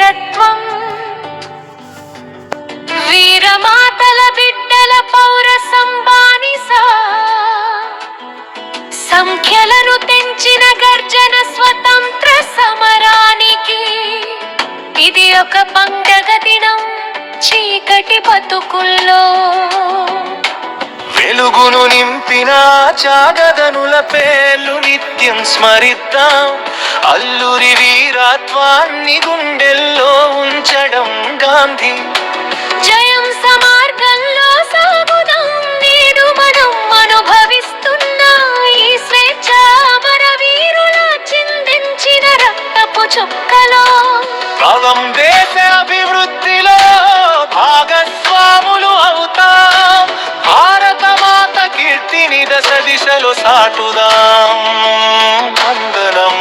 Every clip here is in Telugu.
వీరత్వం, వీరమాతల బిడ్డల పౌరసం బానిస, సంఖ్యలను తెంచిన గర్జన స్వతంత్ర సమరానికి. ఇది ఒక పండగ దినం చీకటి బతుకుల్లో, వెలుగును నింపిన త్యాగదనుల పేర్లు నిత్యం స్మరిద్దాం. అల్లూరి వీరత్వాన్ని గుండెల్లో ఉంచడం గాంధీ. జయం సమార్గంలో సాగుదాం, నేడు మనం అనుభవిస్తున్న ఈ స్వేచ్ఛ అమరవీరుల చిందించిన రక్తపు చుక్కలో. భావం దేశ అభివృద్ధిలో భాగస్వాములు అవుతాం. భారత మాత కీర్తిని దశ దిశలో సాటుదాం. వందనం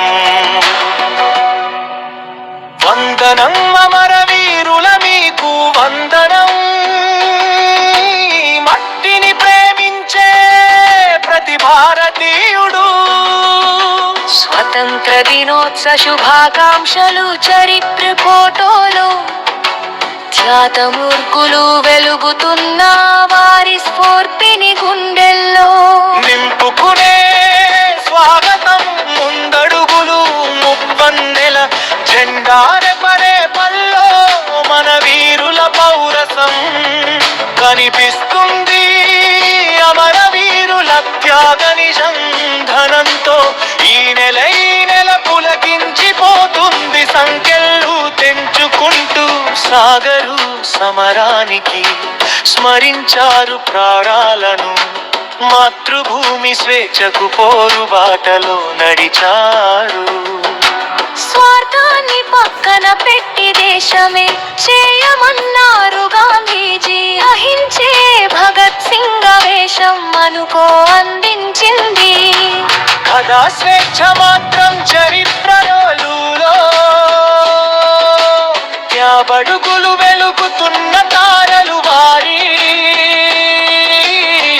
వందనం అమరవీరుల మీకు వందనం. మట్టిని ప్రేమించే ప్రతి భారతీయుడు స్వతంత్ర దినోత్సవ శుభాకాంక్షలు. చరిత్ర ఫోటోలు త్యాగమూర్ఖులు వెలుగుతున్న వారి స్ఫూర్తిని గుండెల్లో నింపుకునే స్వాగతం. ముందడుగులు ముప్పన్నెల జెండారె పడే పల్లో మన వీరుల పౌరసం కనిపిస్తుంది. అమరవీరుల త్యాగ నిజంధనంతో ఈ నెల పులకించిపోతుంది. సంఖ్యలు తెంచుకుంటూ సాగరు సమరానికి, స్మరించారు ప్రాణాలను. మాతృభూమి స్వేచ్ఛకు పోరు బాటలో నడిచారు. స్వార్థాన్ని పక్కన పెట్టి దేశమే చేయమన్నారు గాంధీజీ. అహింసే భగత్ సింగ్ వేషం అనుకో అందించింది. కదా స్వేచ్ఛ మాత్రం చరిత్రలో బడుగులు వెలుగుతున్న తారలు. వారి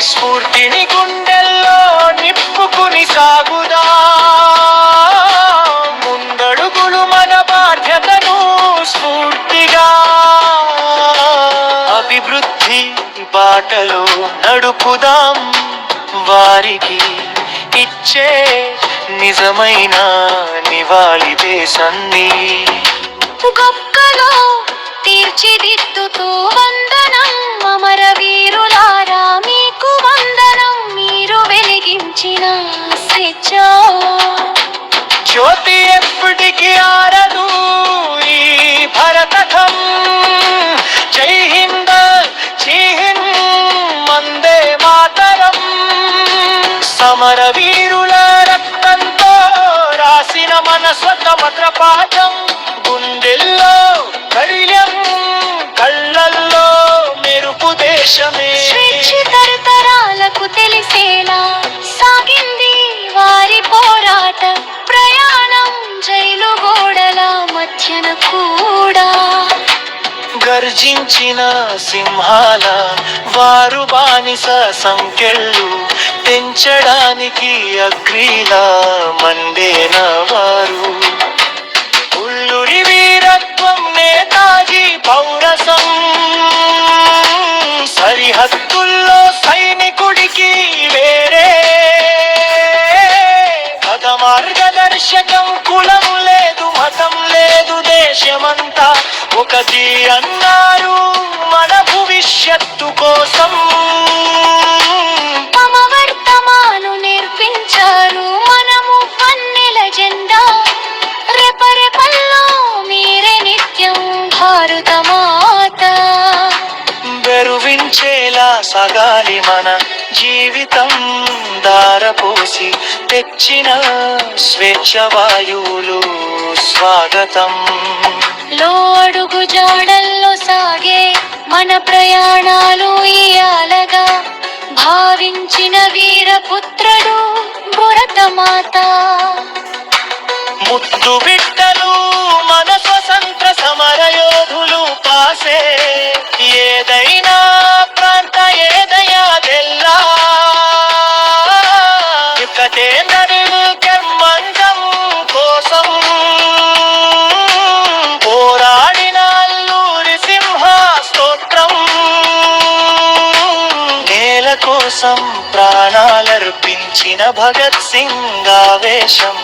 స్ఫూర్తిని గుండెల్లో నింపుకుని సాగుదా. ముందడుగులు మన బాధ్యతను స్ఫూర్తిగా అభివృద్ధి బాటలో నడుపుదాం. వారికి ఇచ్చే నిజమైన నివాళి దేశాన్ని గొప్పలో తీర్చిదిద్దుతూ వందనం. అమరవీరులారా మీకు వందనం, మీరు వెలిగించిన స్వేచ్ఛ జ్యోతి ఎప్పటికీ ఆరదు ఈ భరతకం. జై హింద్ జై హింద్ వందే మాతరం. సమరవీరుల రక్తంతో రాసిన మన స్వతంత్ర పాఠం. గుండెల్లో ధైర్యం, కళ్ళల్లో మెరుపు దేశమే. స్వేచ్ఛ తరతరాలకు తెలిసేలా సాగింది వారి పోరాట ప్రయాణం. జైలు గోడల మధ్యన కూడా గర్జించిన సింహాల వారు బానిస సంఖ్యలు పెంచడానికి అగ్రీలా మండేన వారు. ఉల్లూరి వీరత్వం, నేతాజీ పౌరసం, సరిహద్దుల్లో సైనికుడికి వేరే పద మార్గదర్శకం. కులము లేదు, మతం లేదు, దేశమంతా ఒకటి అన్నారు మన భవిష్యత్తు కోసం. తమ వర్తమాను నేర్పించారు మనము పన్నెల జెండా. రెపరెపల్లో మీరే నిత్యం భారత మాత. బెరువించేలా సాగాలి మన జీవితం. దారపోసి తెచ్చిన స్వేచ్ఛ వాయువులు స్వాగతం. లో అడుగు జాడల్లో సాగే మన ప్రయాణాలు ఇయాలగా భావించిన వీరపుత్రుడు భరతమాత. ముద్దు బిడ్డలు మన స్వతంత్ర సమర యోధులు పాసే. ఏదైనా ప్రాంత ఏదయాదెల్లా ఒకటే నడుము మందం కోసం పోరాడి కోసం ప్రాణాలర్పించిన భగత్ సింగ్ ఆవేశం,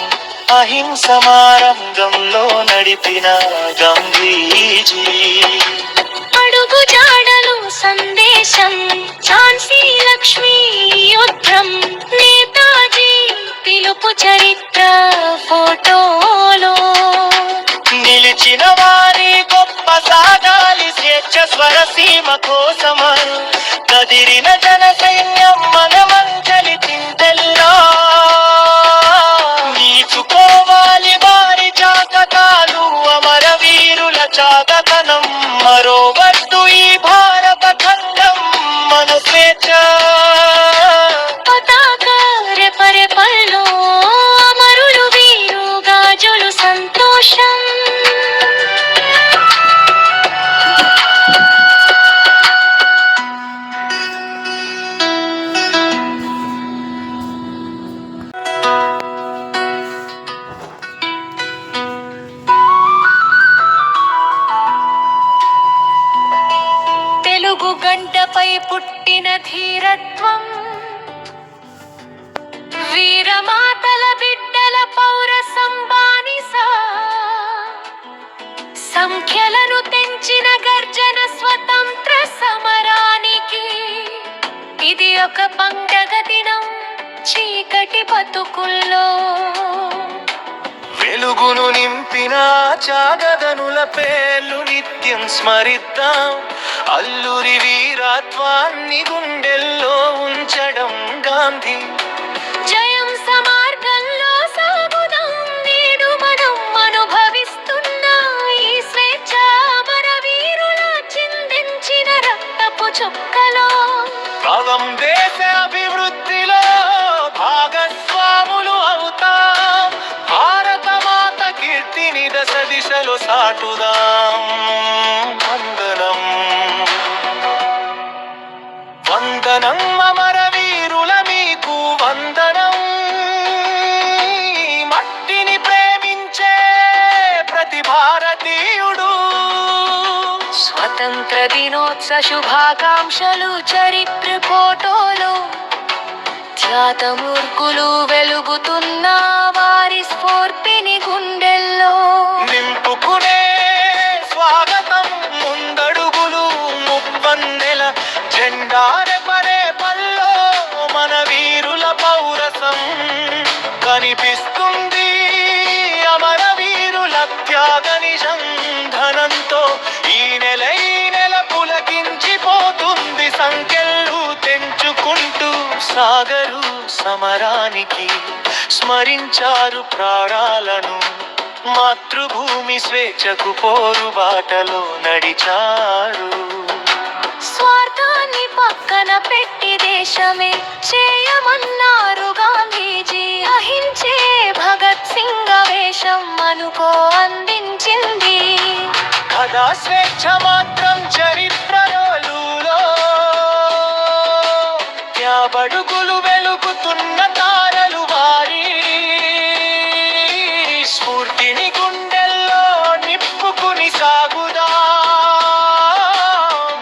అహింస మార్గంలో నడిపిన గాంధీజీ అడుగు జాడలు సందేశం, ఝాన్సీ లక్ష్మీ యుద్ధం, నేతాజీ పిలుపు చరిత్ర ఫోటోలో నిలిచిన వారి గొప్ప సాగాలి స్వేచ్ఛ స్వరసీమ కోసం, కదిరిన జన సైన్యం మనమంజలి చింతెల్లా నీచుకోవాలి వారి జాతకాలు, అమర వీరుల చాగతనం మరోవద్దు ఈ భారత ఖండం మన స్వేచ్ఛ పతాక రెపరెపల్లో అమరులు వీరు గాజులు సంతోషం. తెలుగు గడ్డపై పుట్టిన ధీరత్వం, వీరమాతల బిడ్డల పౌరసం బానిస, సంఖ్యలను తెంచిన గర్జన స్వతంత్ర సమరానికి ఇది ఒక పండగ దినం చీకటి బతుకుల్లో. వెలుగును నింపిన చాగదనుల పేర్లు నిత్యం స్మరిద్దాం, అల్లూరి వీరత్వాన్ని గుండెల్లో ఉంచడం గాంధీ జయం సమార్గంలో సాగుదాం, నేడు మనం అనుభవిస్తున్న ఈ స్వేచ్ఛ అమర వీరుల చిందించిన రక్తపు చుక్కలో. భావం దేశ అభివృద్ధిలో భాగస్వాములు అవుతాం, భారత మాత కీర్తిని దశ దిశలో సాటుదాం. వందనం వందనం అమర వీరుల మీకు వందనం, మట్టిని ప్రేమించే ప్రతి భారతీయుడు స్వతంత్ర దినోత్సవ శుభాకాంక్షలు చరిత్ర ఫోటోలు, త్యాగమూర్ఖులు వెలుగుతున్న వారి స్ఫూర్తిని గుండెల్లో నింపుకునే స్వాగతం, ముందడుగులు ముప్పన్నెల జెండారె పరే పల్లో మన వీరుల పౌరసం కనిపిస్తుంది. అమర వీరుల త్యాగ నిజంధనంతో ఈ నెల పులకించిపోతుంది. సంఖ్యలు తెంచుకుంటూ సాగరు సమరానికి స్మరించారు ప్రాణాలను, మాతృభూమి స్వేచ్ఛకు పోరు బాటలో నడిచారు. స్వార్థాన్ని పక్కన పెట్టి దేశమే చేయమన్నారు గాంధీజీ, అహింసే భగత్ సింగ్ ఆవేశం అనుకో అందించింది. కదా స్వేచ్ఛ మాత్రం చరిత్రలో త్యాగడుగులు వెలుగుతున్న తారలు వారి స్ఫూర్తిని గుండెల్లో నింపుకుని సాగుదా.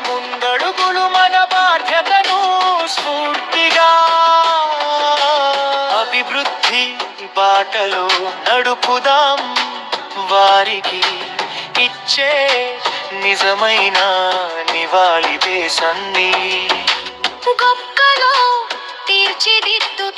ముందడుగులు మన బాధ్యతను స్ఫూర్తిగా అభివృద్ధి బాటలో నడుపుదాం, వారికి ఇచ్చే నిజమైన నివాళి దేశాన్ని గొప్పలో తీర్చిదిద్దుతూ